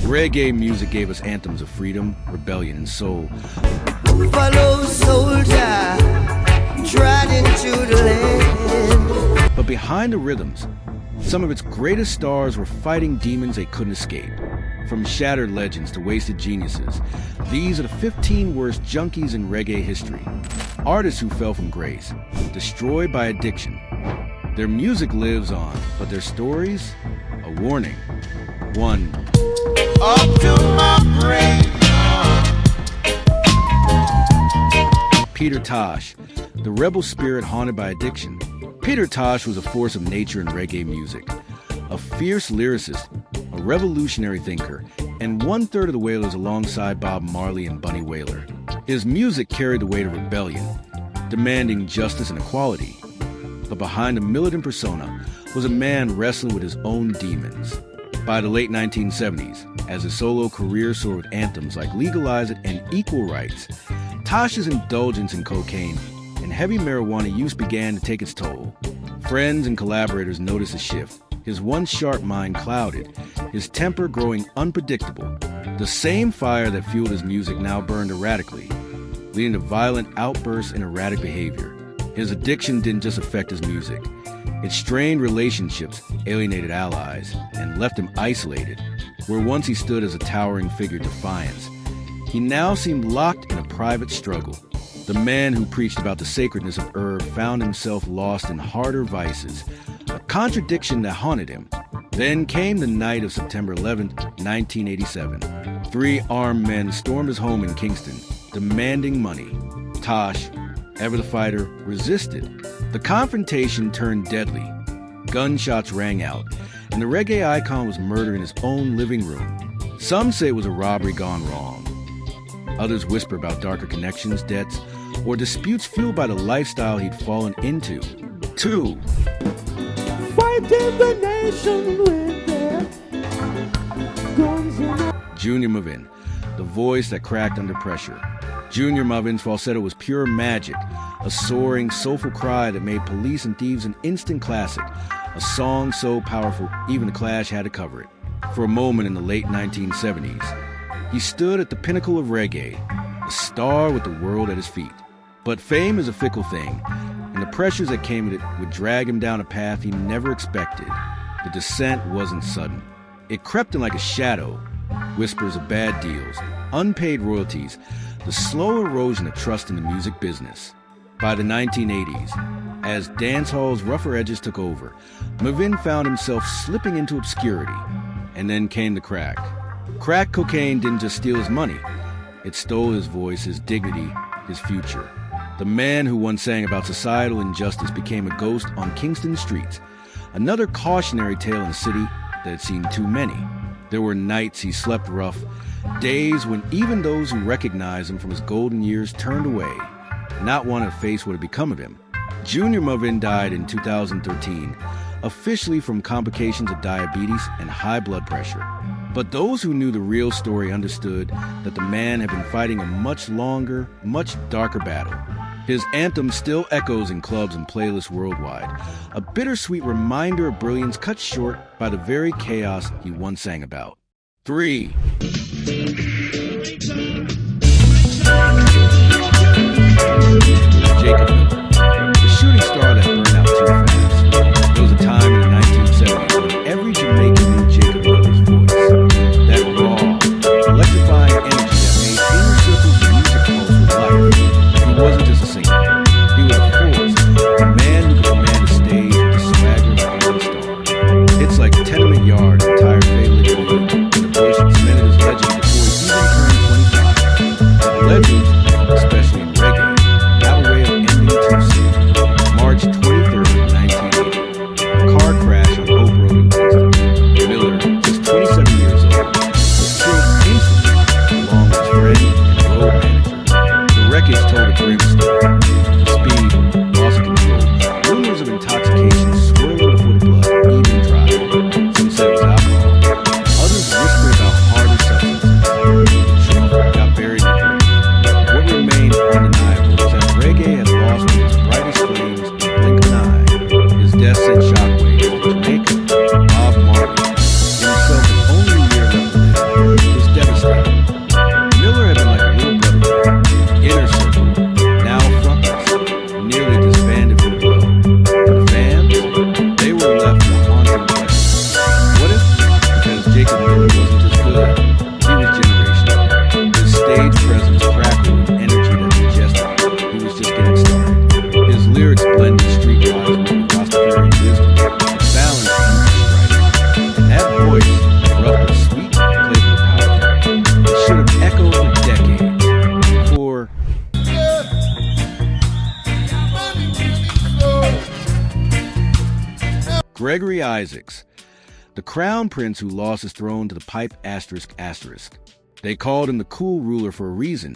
Reggae music gave us anthems of freedom, rebellion, and soul. Follow soldier, trot into the land. But behind the rhythms, some of its greatest stars were fighting demons they couldn't escape. From shattered legends to wasted geniuses, these are the 15 worst junkies in reggae history. Artists who fell from grace, destroyed by addiction. Their music lives on, but their stories, a warning. 1. Up to my brain. Peter Tosh, the rebel spirit haunted by addiction. Peter Tosh was a force of nature in reggae music, a fierce lyricist, a revolutionary thinker, and 1/3 of the Wailers alongside Bob Marley and Bunny Wailer. His music carried the weight of rebellion, demanding justice and equality. But behind the militant persona was a man wrestling with his own demons. By the late 1970s, as his solo career soared with anthems like Legalize It and Equal Rights, Tosh's indulgence in cocaine and heavy marijuana use began to take its toll. Friends and collaborators noticed a shift. His once sharp mind clouded, his temper growing unpredictable. The same fire that fueled his music now burned erratically, leading to violent outbursts and erratic behavior. His addiction didn't just affect his music. It strained relationships, alienated allies, and left him isolated. Where once he stood as a towering figure of defiance, he now seemed locked in a private struggle. The man who preached about the sacredness of herb found himself lost in harder vices, a contradiction that haunted him. Then came the night of September 11th, 1987. 3 armed men stormed his home in Kingston, demanding money. Tosh, ever the fighter, resisted. The confrontation turned deadly. Gunshots rang out, and the reggae icon was murdered in his own living room. Some say it was a robbery gone wrong. Others whisper about darker connections, debts, or disputes fueled by the lifestyle he'd fallen into. 2. Fighting the nation with their guns and Junior Mavin, the voice that cracked under pressure. Junior Mavin's falsetto was pure magic, a soaring, soulful cry that made Police and Thieves an instant classic, a song so powerful even the Clash had to cover it. For a moment in the late 1970s, he stood at the pinnacle of reggae, a star with the world at his feet. But fame is a fickle thing, and the pressures that came with it would drag him down a path he never expected. The descent wasn't sudden. It crept in like a shadow, whispers of bad deals, unpaid royalties, the slow erosion of trust in the music business. By the 1980s, as dancehall's rougher edges took over, Mavin found himself slipping into obscurity. And then came the crack. Crack cocaine didn't just steal his money. It stole his voice, his dignity, his future. The man who once sang about societal injustice became a ghost on Kingston streets, another cautionary tale in a city that had seen too many. There were nights he slept rough, days when even those who recognized him from his golden years turned away, not wanting to face what had become of him. Junior Mavin died in 2013, officially from complications of diabetes and high blood pressure. But those who knew the real story understood that the man had been fighting a much longer, much darker battle. His anthem still echoes in clubs and playlists worldwide, a bittersweet reminder of brilliance cut short by the very chaos he once sang about. 3. Jacob Miller, the shooting star that burned out too fast. There was a time in the 1970s when every Jamaican knew Jacob Miller's voice. That raw, electrifying energy that made inner circles of music pulse with life. He wasn't just a singer. He was a force, a man who could command a stage with the swagger of a porn star. Hits like Tenement Yard and Tired Fade Liquid League, and the voice that cemented his legend before he even turned 25. But legends, especially in reggae, have a way of ending too soon. March stood, he was generational. His stage presence crackled with energy that suggested he was just getting started. His lyrics blended streetwise with Rastafarian wisdom, balanced youth writing. That voice, abrupt but sweet, playful, powerful, it should have echoed for decades. For Gregory Isaacs, the crown prince who lost his throne to the pipe asterisk asterisk. They called him the cool ruler for a reason.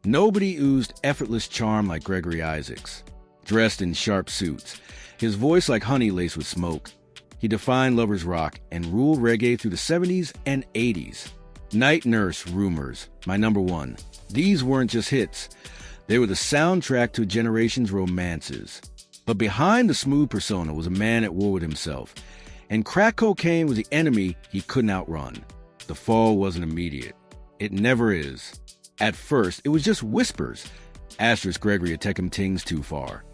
Nobody oozed effortless charm like Gregory Isaacs. Dressed in sharp suits, his voice like honey laced with smoke, he defined lovers rock and ruled reggae through the 70s and 80s. Night Nurse, Rumors, my number one. These weren't just hits. They were the soundtrack to a generation's romances. But behind the smooth persona was a man at war with himself. And crack cocaine was the enemy he couldn't outrun. The fall wasn't immediate. It never is. At first, it was just whispers. Asterisk Gregory had taken things too far.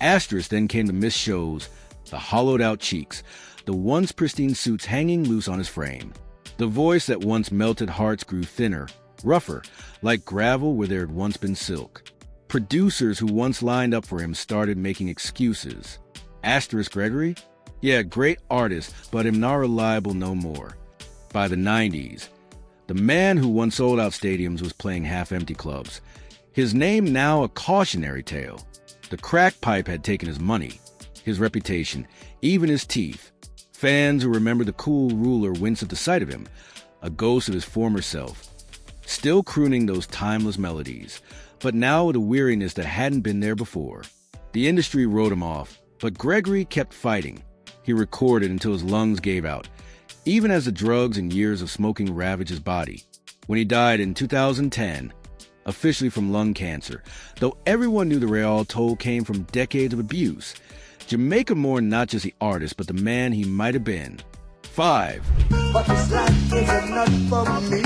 Asterisk then came the missed shows, the hollowed-out cheeks, the once pristine suits hanging loose on his frame. The voice that once melted hearts grew thinner, rougher, like gravel where there had once been silk. Producers who once lined up for him started making excuses. Asterisk Gregory? Yeah, great artist, but him not reliable no more. By the 90s, the man who once sold out stadiums was playing half-empty clubs. His name now a cautionary tale. The crack pipe had taken his money, his reputation, even his teeth. Fans who remember the cool ruler wince at the sight of him, a ghost of his former self. Still crooning those timeless melodies, but now with a weariness that hadn't been there before. The industry wrote him off, but Gregory kept fighting. He recorded until his lungs gave out, even as the drugs and years of smoking ravaged his body. When he died in 2010, officially from lung cancer, though everyone knew the real toll came from decades of abuse, Jamaica mourned not just the artist, but the man he might have been. 5. But this life is not for me.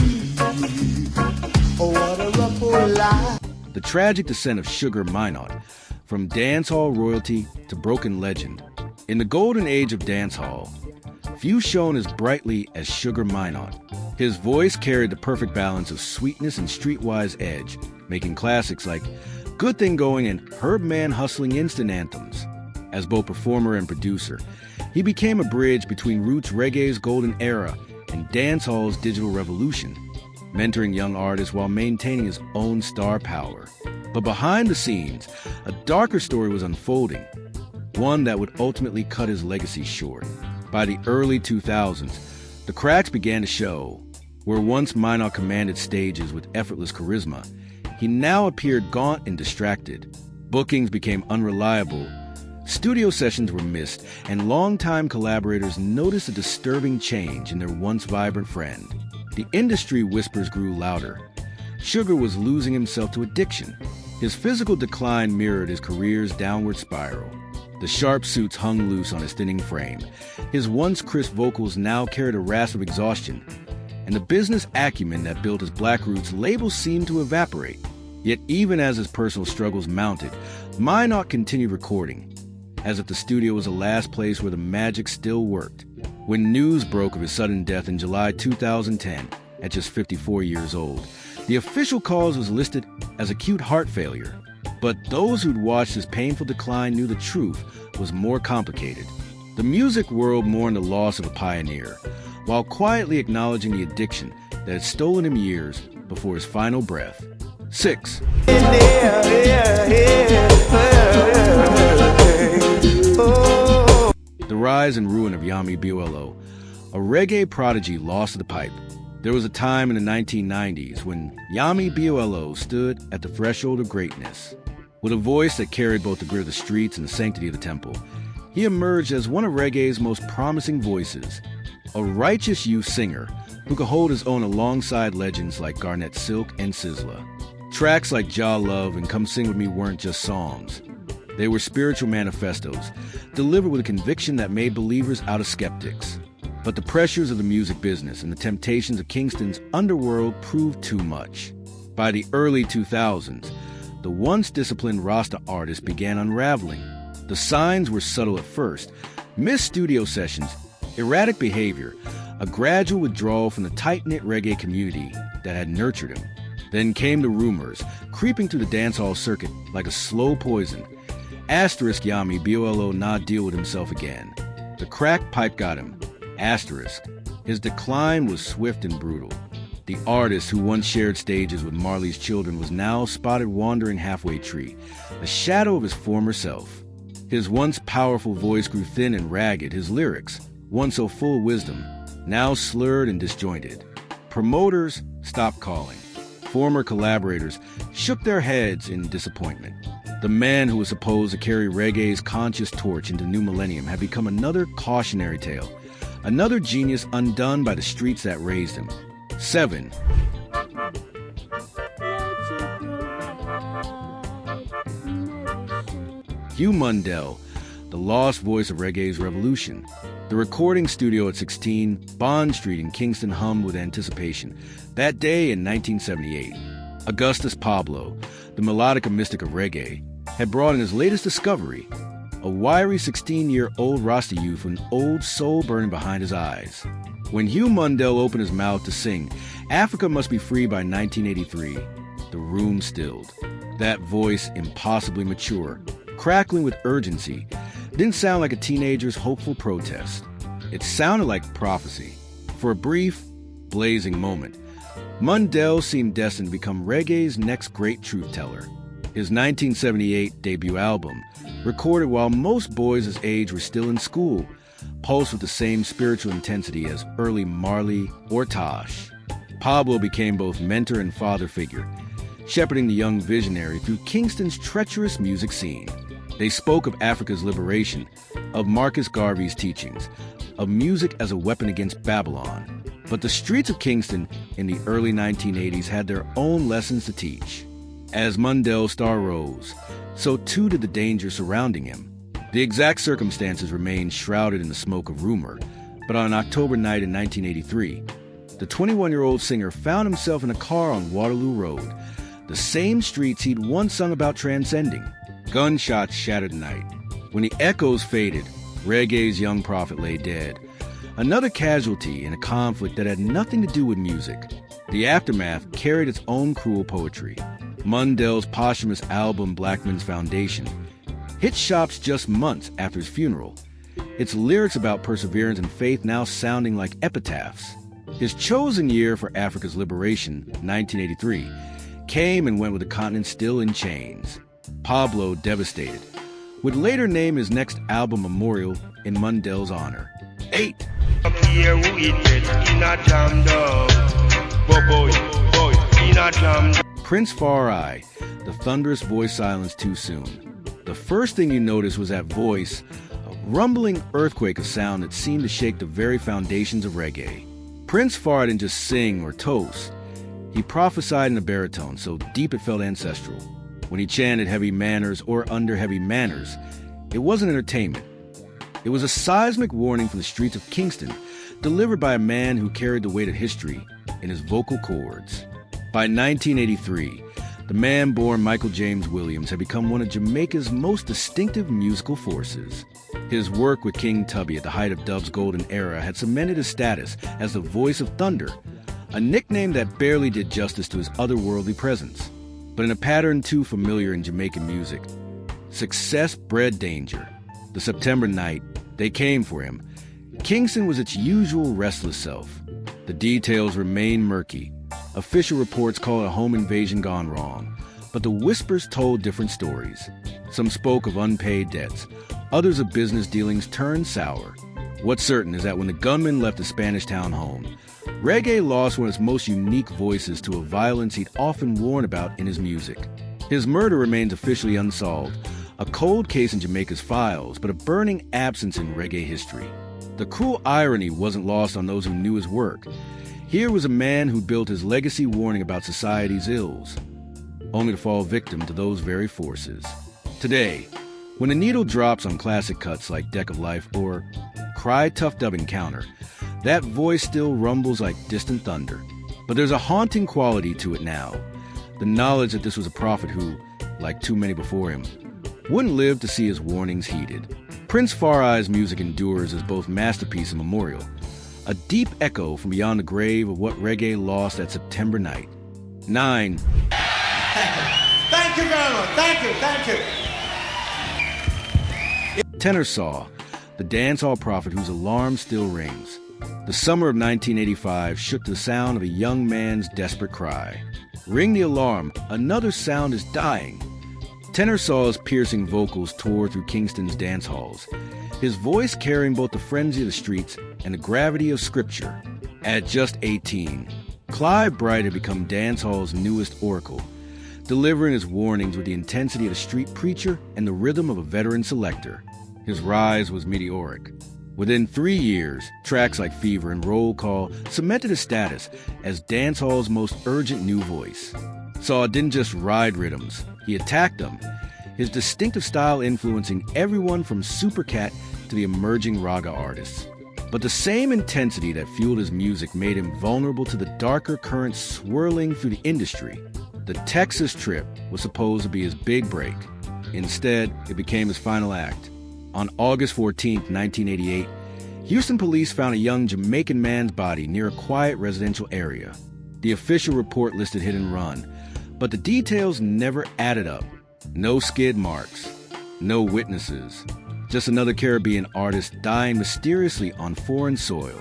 Oh, what a ruffle life. The tragic descent of Sugar Minot, from dancehall royalty to broken legend. In the golden age of dancehall, few shone as brightly as Sugar Minot. His voice carried the perfect balance of sweetness and streetwise edge, making classics like Good Thing Going and Herb Man Hustling instant anthems. As both performer and producer, he became a bridge between roots reggae's golden era and dancehall's digital revolution, mentoring young artists while maintaining his own star power. But behind the scenes, a darker story was unfolding, one that would ultimately cut his legacy short. By the early 2000s, the cracks began to show. Where once Minot commanded stages with effortless charisma, he now appeared gaunt and distracted. Bookings became unreliable, studio sessions were missed, and longtime collaborators noticed a disturbing change in their once vibrant friend. The industry whispers grew louder. Sugar was losing himself to addiction. His physical decline mirrored his career's downward spiral. The sharp suits hung loose on his thinning frame. His once crisp vocals now carried a rasp of exhaustion. And the business acumen that built his Black Roots label seemed to evaporate. Yet even as his personal struggles mounted, Minot continued recording, as if the studio was the last place where the magic still worked. When news broke of his sudden death in July 2010, at just 54 years old, the official cause was listed as acute heart failure. But those who'd watched his painful decline knew the truth was more complicated. The music world mourned the loss of a pioneer, while quietly acknowledging the addiction that had stolen him years before his final breath. 6. The rise and ruin of Yami Buelo, a reggae prodigy lost to the pipe. There was a time in the 1990s when Yami Buelo stood at the threshold of greatness. With a voice that carried both the grit of the streets and the sanctity of the temple, he emerged as one of reggae's most promising voices, a righteous youth singer who could hold his own alongside legends like Garnett Silk and Sizzla. Tracks like Jah Love and Come Sing With Me weren't just songs. They were spiritual manifestos, delivered with a conviction that made believers out of skeptics. But the pressures of the music business and the temptations of Kingston's underworld proved too much. By the early 2000s, the once disciplined Rasta artist began unraveling. The signs were subtle at first: missed studio sessions, erratic behavior, a gradual withdrawal from the tight-knit reggae community that had nurtured him. Then came the rumors, creeping through the dancehall circuit like a slow poison. Asterisk Yami Bolo not deal with himself again. The crack pipe got him. Asterisk. His decline was swift and brutal. The artist who once shared stages with Marley's Children was now spotted wandering halfway tree, a shadow of his former self. His once powerful voice grew thin and ragged, his lyrics, once so full of wisdom, now slurred and disjointed. Promoters stopped calling. Former collaborators shook their heads in disappointment. The man who was supposed to carry reggae's conscious torch into the new millennium had become another cautionary tale, another genius undone by the streets that raised him. 7. Hugh Mundell, the lost voice of reggae's revolution. The recording studio at 16 Bond Street in Kingston hummed with anticipation. That day in 1978, Augustus Pablo, the melodica mystic of reggae, had brought in his latest discovery, a wiry 16-year-old Rasta youth with an old soul burning behind his eyes. When Hugh Mundell opened his mouth to sing, "Africa Must Be Free" by 1983, the room stilled. That voice, impossibly mature, crackling with urgency, didn't sound like a teenager's hopeful protest. It sounded like prophecy. For a brief, blazing moment, Mundell seemed destined to become reggae's next great truth-teller. His 1978 debut album, recorded while most boys his age were still in school, pulsed with the same spiritual intensity as early Marley or Tosh. Pablo became both mentor and father figure, shepherding the young visionary through Kingston's treacherous music scene. They spoke of Africa's liberation, of Marcus Garvey's teachings, of music as a weapon against Babylon. But the streets of Kingston in the early 1980s had their own lessons to teach. As Mundell's star rose, so too did the danger surrounding him. The exact circumstances remained shrouded in the smoke of rumor, but on an October night in 1983, the 21-year-old singer found himself in a car on Waterloo Road, the same streets he'd once sung about transcending. Gunshots shattered the night. When the echoes faded, reggae's young prophet lay dead, another casualty in a conflict that had nothing to do with music. The aftermath carried its own cruel poetry. Mundell's posthumous album Blackman's Foundation hit shops just months after his funeral, its lyrics about perseverance and faith now sounding like epitaphs. His chosen year for Africa's liberation, 1983, came and went with the continent still in chains. Pablo devastated, would later name his next album Memorial in Mundell's honor. 8. Prince Far Eye, the thunderous voice silenced too soon. The first thing you noticed was that voice, a rumbling earthquake of sound that seemed to shake the very foundations of reggae. Prince Far didn't just sing or toast. He prophesied in a baritone so deep it felt ancestral. When he chanted heavy manners or under heavy manners, it wasn't entertainment. It was a seismic warning from the streets of Kingston, delivered by a man who carried the weight of history in his vocal cords. By 1983, the man born Michael James Williams had become one of Jamaica's most distinctive musical forces. His work with King Tubby at the height of Dub's golden era had cemented his status as the voice of thunder, a nickname that barely did justice to his otherworldly presence. But in a pattern too familiar in Jamaican music, success bred danger. The September night, they came for him. Kingston was its usual restless self. The details remain murky. Official reports call it a home invasion gone wrong, but the whispers told different stories. Some spoke of unpaid debts, others of business dealings turned sour. What's certain is that when the gunman left the Spanish town home, reggae lost one of its most unique voices to a violence he'd often warned about in his music. His murder remains officially unsolved, a cold case in Jamaica's files, but a burning absence in reggae history. The cruel irony wasn't lost on those who knew his work. Here was a man who built his legacy warning about society's ills, only to fall victim to those very forces. Today, when the needle drops on classic cuts like Deck of Life or Cry Tough Dub Encounter, that voice still rumbles like distant thunder. But there's a haunting quality to it now, the knowledge that this was a prophet who, like too many before him, wouldn't live to see his warnings heeded. Prince Far Eye's music endures as both masterpiece and memorial, a deep echo from beyond the grave of what reggae lost that September night. 9. Thank you very much. Thank you. Tenor Saw, the dancehall prophet whose alarm still rings. The summer of 1985 shook to the sound of a young man's desperate cry. Ring the alarm, another sound is dying. Tenor Saw's piercing vocals tore through Kingston's dance halls, his voice carrying both the frenzy of the streets and the gravity of scripture. At just 18, Clive Bright had become dancehall's newest oracle, delivering his warnings with the intensity of a street preacher and the rhythm of a veteran selector. His rise was meteoric. Within 3 years, tracks like Fever and Roll Call cemented his status as dancehall's most urgent new voice. Saw didn't just ride rhythms, he attacked them, his distinctive style influencing everyone from Supercat to the emerging raga artists. But the same intensity that fueled his music made him vulnerable to the darker currents swirling through the industry. The Texas trip was supposed to be his big break. Instead, it became his final act. On August 14, 1988, Houston police found a young Jamaican man's body near a quiet residential area. The official report listed hit and run, but the details never added up. No skid marks, no witnesses, just another Caribbean artist dying mysteriously on foreign soil.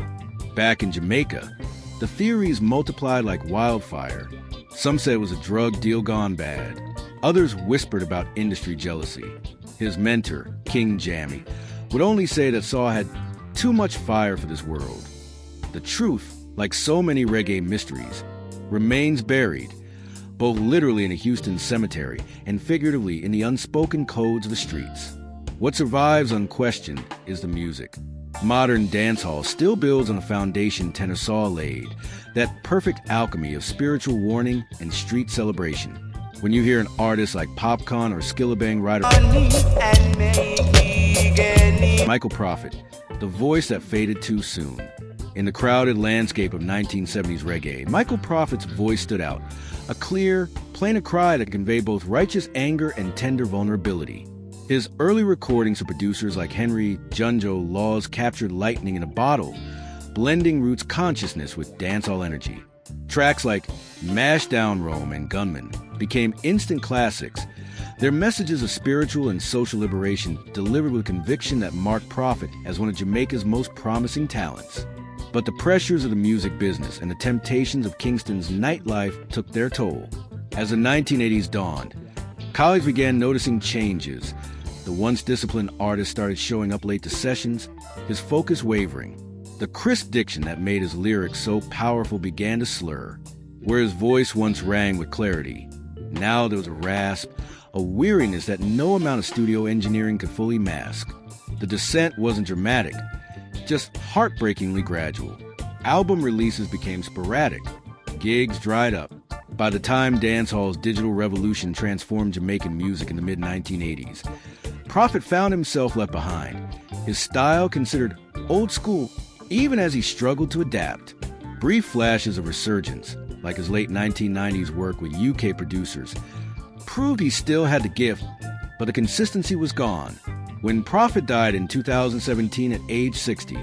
Back in Jamaica, the theories multiplied like wildfire. Some said it was a drug deal gone bad. Others whispered about industry jealousy. His mentor, King Jammy, would only say that Saw had too much fire for this world. The truth, like so many reggae mysteries, remains buried, both literally in a Houston cemetery and figuratively in the unspoken codes of the streets. What survives unquestioned is the music. Modern dancehall still builds on a foundation Tenor Saw laid, that perfect alchemy of spiritual warning and street celebration. When you hear an artist like Popcorn or Skillabang Rider, Michael Prophet, the voice that faded too soon. In the crowded landscape of 1970s reggae, Michael Prophet's voice stood out, a clear, plain cry that conveyed both righteous anger and tender vulnerability. His early recordings for producers like Henry Junjo Laws captured lightning in a bottle, blending Roots consciousness with dancehall energy. Tracks like Mash Down Rome and Gunman became instant classics, their messages of spiritual and social liberation delivered with conviction that marked Prophet as one of Jamaica's most promising talents. But the pressures of the music business and the temptations of Kingston's nightlife took their toll. As the 1980s dawned, colleagues began noticing changes. The once disciplined artist started showing up late to sessions, his focus wavering. The crisp diction that made his lyrics so powerful began to slur. Where his voice once rang with clarity, now there was a rasp, a weariness that no amount of studio engineering could fully mask. The descent wasn't dramatic, just heartbreakingly gradual. Album releases became sporadic. Gigs dried up. By the time dancehall's digital revolution transformed Jamaican music in the mid-1980s, Prophet found himself left behind, his style considered old school even as he struggled to adapt. Brief flashes of resurgence, like his late 1990s work with UK producers, proved he still had the gift, but the consistency was gone. When Prophet died in 2017 at age 60,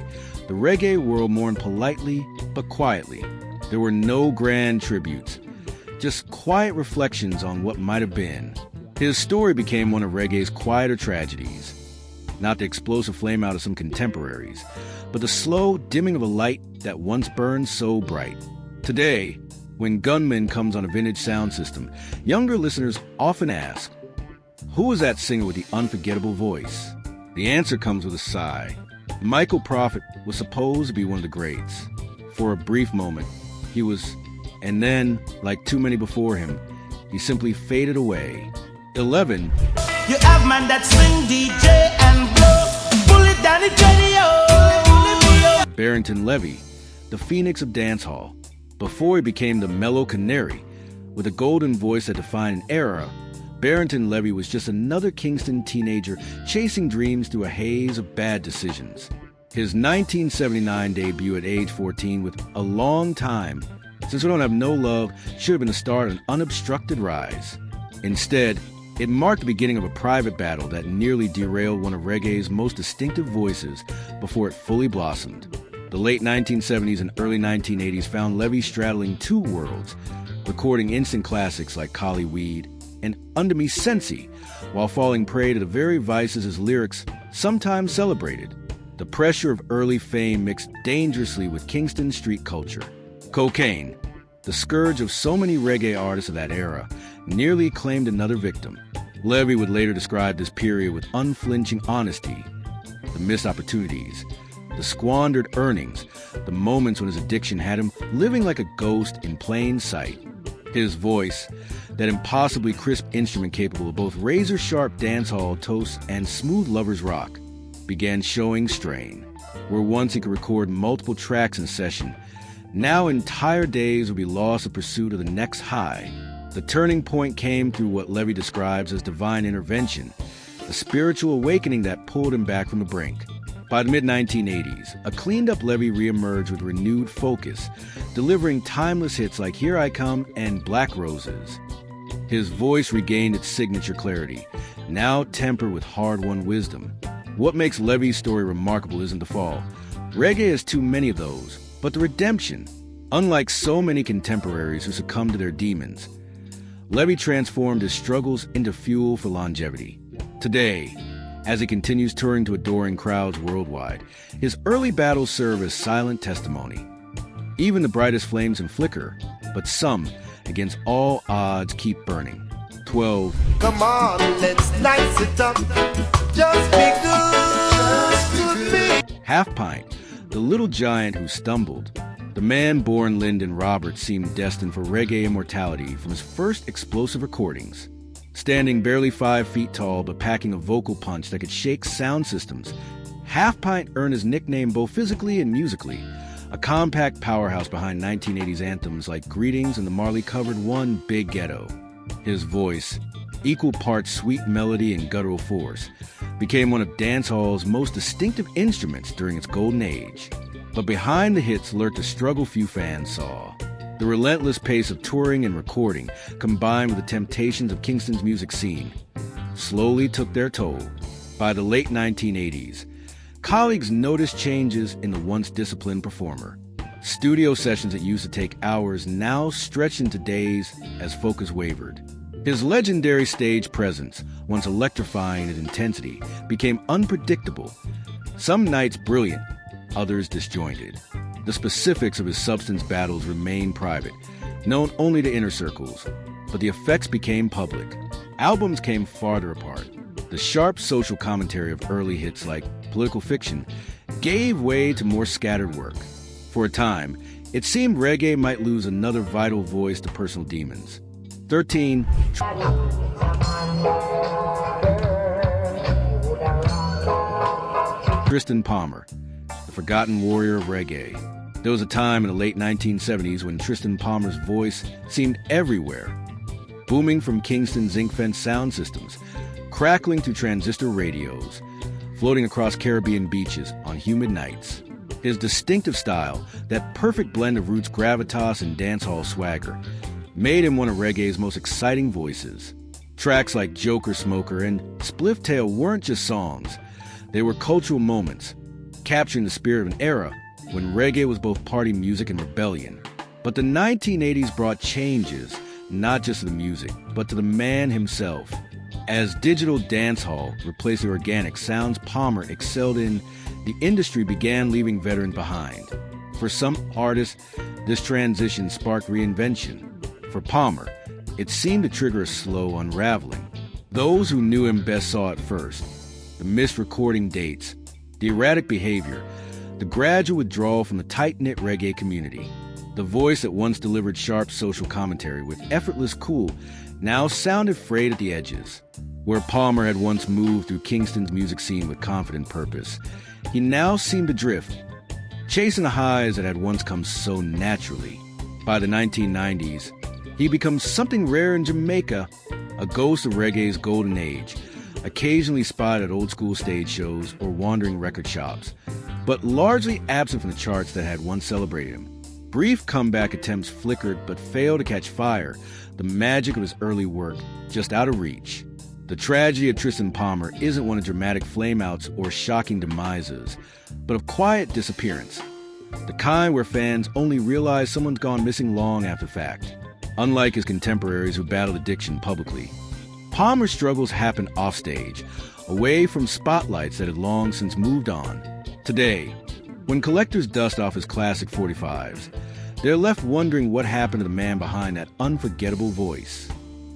the reggae world mourned politely but quietly. There were no grand tributes, just quiet reflections on what might have been. His story became one of reggae's quieter tragedies. Not the explosive flame out of some contemporaries, but the slow dimming of a light that once burned so bright. Today, when Gunman comes on a vintage sound system, younger listeners often ask, who was that singer with the unforgettable voice? The answer comes with a sigh. Michael Prophet was supposed to be one of the greats. For a brief moment, he was, and then, like too many before him, he simply faded away. 11. You have man that swing DJ and blow, pull it down the radio. Barrington Levy, the phoenix of dancehall, before he became the mellow canary, with a golden voice that defined an era. Barrington Levy was just another Kingston teenager chasing dreams through a haze of bad decisions. His 1979 debut at age 14 with A Long Time, Since We Don't Have No Love, should have been the start of an unobstructed rise. Instead, it marked the beginning of a private battle that nearly derailed one of reggae's most distinctive voices before it fully blossomed. The late 1970s and early 1980s found Levy straddling two worlds, recording instant classics like Collie Weed and Under Me Sensi, while falling prey to the very vices his lyrics sometimes celebrated. The pressure of early fame mixed dangerously with Kingston street culture. Cocaine, the scourge of so many reggae artists of that era, nearly claimed another victim. Levy would later describe this period with unflinching honesty. The missed opportunities, the squandered earnings, the moments when his addiction had him living like a ghost in plain sight. His voice, that impossibly crisp instrument capable of both razor-sharp dancehall toasts and smooth lover's rock, began showing strain. Where once he could record multiple tracks in session, now entire days would be lost in pursuit of the next high. The turning point came through what Levy describes as divine intervention, a spiritual awakening that pulled him back from the brink. By the mid-1980s, a cleaned-up Levy reemerged with renewed focus, delivering timeless hits like Here I Come and Black Roses. His voice regained its signature clarity, now tempered with hard-won wisdom. What makes Levy's story remarkable isn't the fall. Reggae has too many of those, but the redemption. Unlike so many contemporaries who succumbed to their demons, Levy transformed his struggles into fuel for longevity. Today, as he continues touring to adoring crowds worldwide, his early battles serve as silent testimony. Even the brightest flames can flicker, but some, against all odds, keep burning. 12. Come on, let's nice it up. Just be good to me. Half Pint, the little giant who stumbled. The man born Lyndon Roberts seemed destined for reggae immortality from his first explosive recordings. Standing barely 5 feet tall but packing a vocal punch that could shake sound systems, Half Pint earned his nickname both physically and musically, a compact powerhouse behind 1980s anthems like Greetings and the Marley-covered One Big Ghetto. His voice, equal parts sweet melody and guttural force, became one of dancehall's most distinctive instruments during its golden age. But behind the hits lurked a struggle few fans saw. The relentless pace of touring and recording, combined with the temptations of Kingston's music scene, slowly took their toll. By the late 1980s, colleagues noticed changes in the once disciplined performer. Studio sessions that used to take hours now stretched into days as focus wavered. His legendary stage presence, once electrifying in intensity, became unpredictable. Some nights brilliant, others disjointed. The specifics of his substance battles remained private, known only to inner circles, but the effects became public. Albums came farther apart. The sharp social commentary of early hits like Political Fiction gave way to more scattered work. For a time, it seemed reggae might lose another vital voice to personal demons. 13. Tristan Palmer, the forgotten warrior of reggae. There was a time in the late 1970s when Tristan Palmer's voice seemed everywhere, booming from Kingston's zinc-fenced sound systems, crackling through transistor radios, floating across Caribbean beaches on humid nights. His distinctive style, that perfect blend of roots gravitas and dancehall swagger, made him one of reggae's most exciting voices. Tracks like Joker Smoker and Spliff Tail weren't just songs. They were cultural moments, capturing the spirit of an era when reggae was both party music and rebellion. But the 1980s brought changes, not just to the music, but to the man himself. As digital dancehall replaced the organic sounds Palmer excelled in, the industry began leaving veterans behind. For some artists, this transition sparked reinvention. For Palmer, it seemed to trigger a slow unraveling. Those who knew him best saw it first. The missed recording dates, the erratic behavior, the gradual withdrawal from the tight-knit reggae community. The voice that once delivered sharp social commentary with effortless cool now sounded frayed at the edges. Where Palmer had once moved through Kingston's music scene with confident purpose, he now seemed to drift, chasing the highs that had once come so naturally. By the 1990s, he becomes something rare in Jamaica, a ghost of reggae's golden age, occasionally spotted at old-school stage shows or wandering record shops, but largely absent from the charts that had once celebrated him. Brief comeback attempts flickered but failed to catch fire, the magic of his early work just out of reach. The tragedy of Tristan Palmer isn't one of dramatic flameouts or shocking demises, but of quiet disappearance. The kind where fans only realize someone's gone missing long after fact. Unlike his contemporaries who battled addiction publicly, Palmer's struggles happened offstage, away from spotlights that had long since moved on. Today, when collectors dust off his classic 45s, they're left wondering what happened to the man behind that unforgettable voice.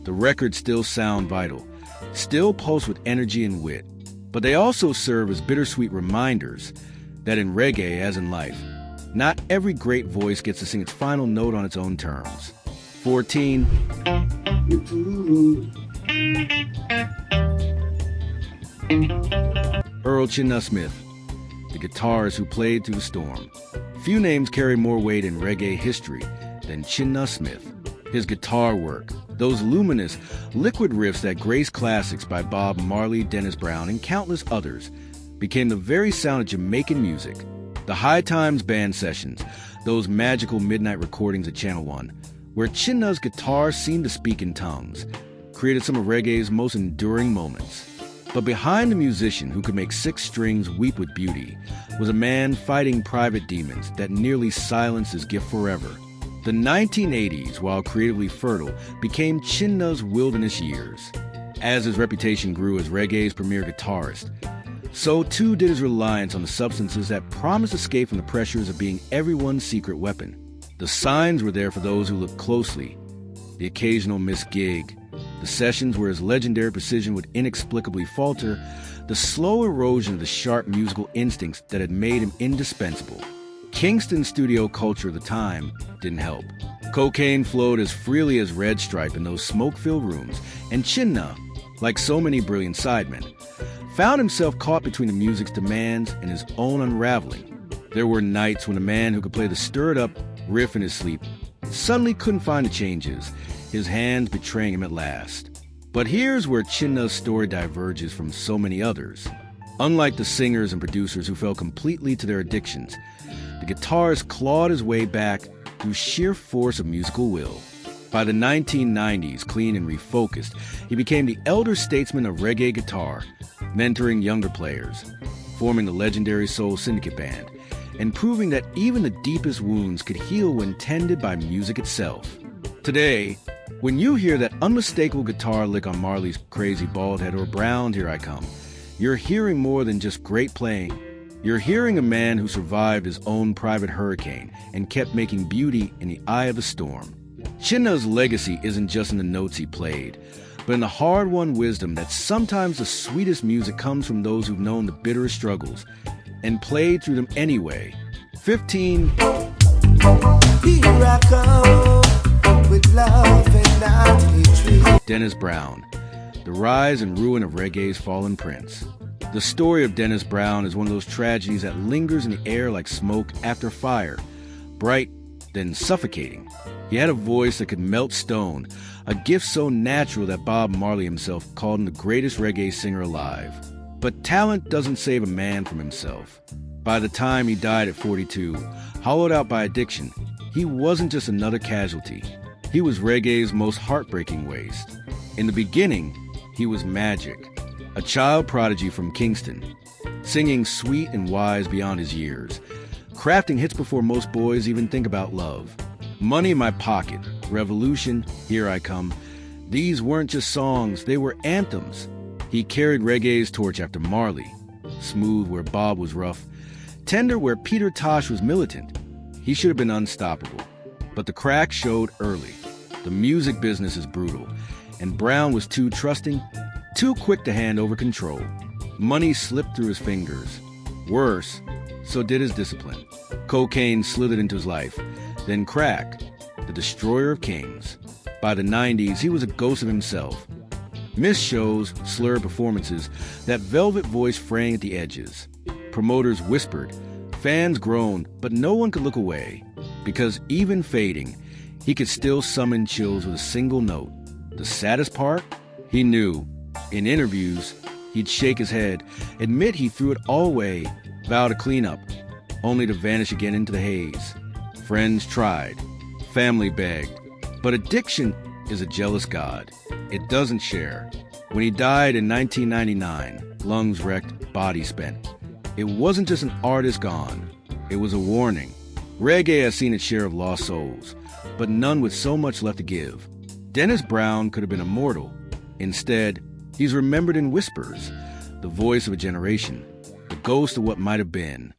The records still sound vital, still pulse with energy and wit, but they also serve as bittersweet reminders that in reggae, as in life, not every great voice gets to sing its final note on its own terms. 14. Earl Chinna Smith, the guitarist who played through the storm. Few names carry more weight in reggae history than Chinna Smith. His guitar work, those luminous, liquid riffs that grace classics by Bob Marley, Dennis Brown, and countless others, became the very sound of Jamaican music. The High Times band sessions, those magical midnight recordings at Channel One, where Chinna's guitar seemed to speak in tongues, created some of reggae's most enduring moments. But behind the musician who could make six strings weep with beauty was a man fighting private demons that nearly silenced his gift forever. The 1980s, while creatively fertile, became Chinna's wilderness years. As his reputation grew as reggae's premier guitarist, so too did his reliance on the substances that promised escape from the pressures of being everyone's secret weapon. The signs were there for those who looked closely. The occasional missed gig, the sessions where his legendary precision would inexplicably falter, the slow erosion of the sharp musical instincts that had made him indispensable. Kingston studio culture of the time didn't help. Cocaine flowed as freely as Red Stripe in those smoke-filled rooms, and Chinna, like so many brilliant sidemen, found himself caught between the music's demands and his own unraveling. There were nights when a man who could play the stirred-up riff in his sleep suddenly couldn't find the changes, his hands betraying him at last. But here's where Chinna's story diverges from so many others. Unlike the singers and producers who fell completely to their addictions, the guitarist clawed his way back through sheer force of musical will. By the 1990s, clean and refocused, he became the elder statesman of reggae guitar, mentoring younger players, forming the legendary Soul Syndicate Band, and proving that even the deepest wounds could heal when tended by music itself. Today, when you hear that unmistakable guitar lick on Marley's Crazy Bald Head or Brown Here I Come, you're hearing more than just great playing. You're hearing a man who survived his own private hurricane and kept making beauty in the eye of the storm. Chinna's legacy isn't just in the notes he played, but in the hard-won wisdom that sometimes the sweetest music comes from those who've known the bitterest struggles and played through them anyway. 15. Here I come with love and not hatred. Dennis Brown, the rise and ruin of reggae's fallen prince. The story of Dennis Brown is one of those tragedies that lingers in the air like smoke after fire, bright, then suffocating. He had a voice that could melt stone, a gift so natural that Bob Marley himself called him the greatest reggae singer alive. But talent doesn't save a man from himself. By the time he died at 42, hollowed out by addiction, he wasn't just another casualty. He was reggae's most heartbreaking waste. In the beginning, he was magic, a child prodigy from Kingston, singing sweet and wise beyond his years, crafting hits before most boys even think about love. Money in My Pocket, Revolution, Here I Come, these weren't just songs, they were anthems. He carried reggae's torch after Marley, smooth where Bob was rough, tender where Peter Tosh was militant. He should have been unstoppable. But the crack showed early. The music business is brutal, and Brown was too trusting, too quick to hand over control. Money slipped through his fingers. Worse, so did his discipline. Cocaine slithered into his life, then crack, the destroyer of kings. By the 90s, he was a ghost of himself. Missed shows, slurred performances, that velvet voice fraying at the edges. Promoters whispered, fans groaned, but no one could look away, because even fading, he could still summon chills with a single note. The saddest part? He knew. In interviews, he'd shake his head, admit he threw it all away, vow to clean up, only to vanish again into the haze. Friends tried, family begged, but addiction is a jealous god. It doesn't share. When he died in 1999, lungs wrecked, body spent, it wasn't just an artist gone. It was a warning, Reggae has seen its share of lost souls, but none with so much left to give. Dennis Brown could have been immortal. Instead, he's remembered in whispers, the voice of a generation, the ghost of what might have been.